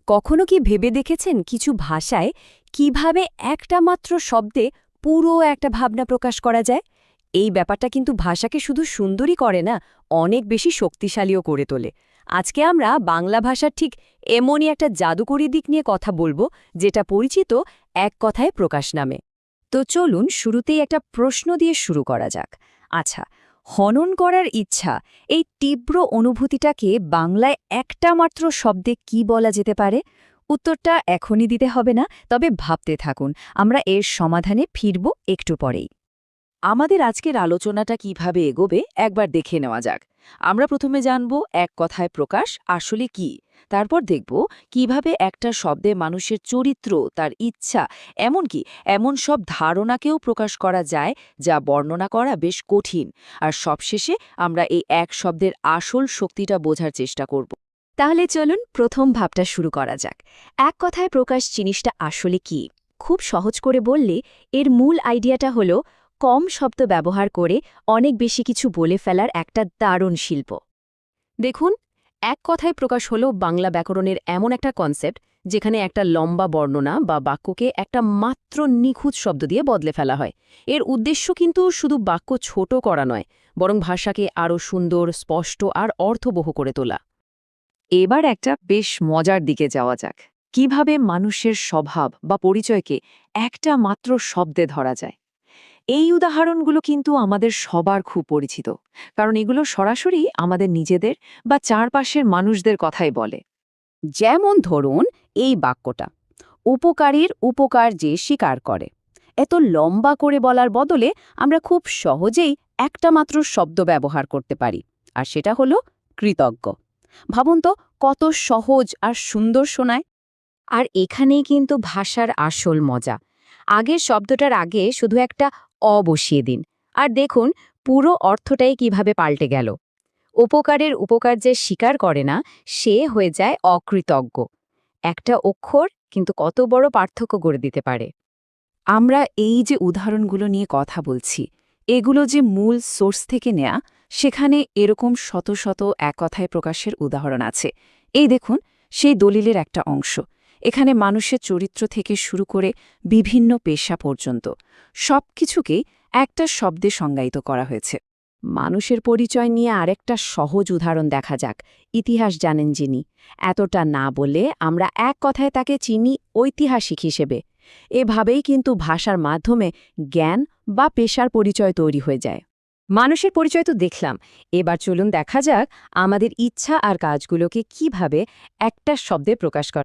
কখনো কি ভেবে দেখেছেন কিছু ভাষায় কিভাবে একটা মাত্র শব্দে পুরো একটা ভাবনা প্রকাশ করা যায়? এই ব্যাপারটা কিন্তু ভাষাকে শুধু সুন্দরই করে না, অনেক বেশি শক্তিশালীও করে তোলে। আজকে আমরা বাংলা ভাষার ঠিক এমনই একটা জাদুকরী দিক নিয়ে কথা বলবো, যেটা পরিচিত এক কথায় প্রকাশ নামে। তো চলুন শুরুতেই একটা প্রশ্ন দিয়ে শুরু করা যাক। আচ্ছা, হনন করার ইচ্ছা, এই তীব্র অনুভূতিটাকে বাংলায় একটা মাত্র শব্দে কি বলা যেতে পারে? উত্তরটা এখনই দিতে হবে না, তবে ভাবতে থাকুন, আমরা এর সমাধানে ফিরব একটু পরেই। আমাদের আজকের আলোচনাটা কিভাবে এগোবে একবার দেখে নেওয়া যাক। আমরা প্রথমে জানব এক কথায় প্রকাশ আসলে কি, তারপর দেখব কিভাবে একটা শব্দে মানুষের চরিত্র, তার ইচ্ছা, এমনকি এমন সব ধারণাকেও প্রকাশ করা যায় যা বর্ণনা করা বেশ কঠিন। আর সবশেষে আমরা এই এক শব্দের আসল শক্তিটা বোঝার চেষ্টা করব। তাহলে চলুন প্রথম ভাবটা শুরু করা যাক। এক কথায় প্রকাশ জিনিসটা আসলে কি? খুব সহজ করে বললে এর মূল আইডিয়াটা হলো কম শব্দ ব্যবহার করে অনেক বেশি কিছু বলে ফেলার একটা দারুণ শিল্প। দেখুন, এক কথায় প্রকাশ হলো বাংলা ব্যাকরণের এমন একটা কনসেপ্ট যেখানে একটা লম্বা বর্ণনা বা বাক্যকে একটা মাত্র নিখুঁত শব্দ দিয়ে বদলে ফেলা হয়। এর উদ্দেশ্য কিন্তু শুধু বাক্য ছোট করা নয়, বরং ভাষাকে আরও সুন্দর, স্পষ্ট আর অর্থবহ করে তোলা। এবার একটা বেশ মজার দিকে যাওয়া যাক। কিভাবে মানুষের স্বভাব বা পরিচয়কে একটা মাত্র শব্দে ধরা যায়। এই উদাহরণগুলো কিন্তু আমাদের সবার খুব পরিচিত, কারণ এগুলো সরাসরি আমাদের নিজেদের বা চারপাশের মানুষদের কথাই বলে। যেমন ধরুন এই বাক্যটা, উপকারীর উপকার যে স্বীকার করে। এত লম্বা করে বলার বদলে আমরা খুব সহজেই একটা মাত্র শব্দ ব্যবহার করতে পারি, আর সেটা হলো কৃতজ্ঞ। ভাবুন তো, কত সহজ আর সুন্দর শোনায়। আর এখানেই কিন্তু ভাষার আসল মজা। আগের শব্দটার আগে শুধু একটা অ বসিয়ে দিন, আর দেখুন পুরো অর্থটাই কিভাবে পাল্টে গেল। উপকারের উপকার যে স্বীকার করে না, সে হয়ে যায় অকৃতজ্ঞ। একটা অক্ষর কিন্তু কত বড় পার্থক্য গড়ে দিতে পারে। আমরা এই যে উদাহরণগুলো নিয়ে কথা বলছি, এগুলো যে মূল সোর্স থেকে নেয়া, সেখানে এরকম শত শত এক কথায় প্রকাশের উদাহরণ আছে। এই দেখুন, সেই দলিলের একটা অংশ। এখানে মানুষের চরিত্র থেকে শুরু করে বিভিন্ন পেশা পর্যন্ত সবকিছুকেই একটা শব্দে সংজ্ঞায়িত করা হয়েছে। মানুষের পরিচয় নিয়ে আরেকটা সহজ উদাহরণ দেখা যাক। ইতিহাস জানেন যিনি, এতটা না বলে আমরা এক কথায় তাকে চিনি ঐতিহাসিক হিসেবে। এভাবেই কিন্তু ভাষার মাধ্যমে জ্ঞান বা পেশার পরিচয় তৈরি হয়ে যায়। মানুষের পরিচয় তো দেখলাম, এবার চলুন দেখা যাক আমাদের ইচ্ছা আর কাজগুলোকে কিভাবে একটা শব্দে প্রকাশ করা।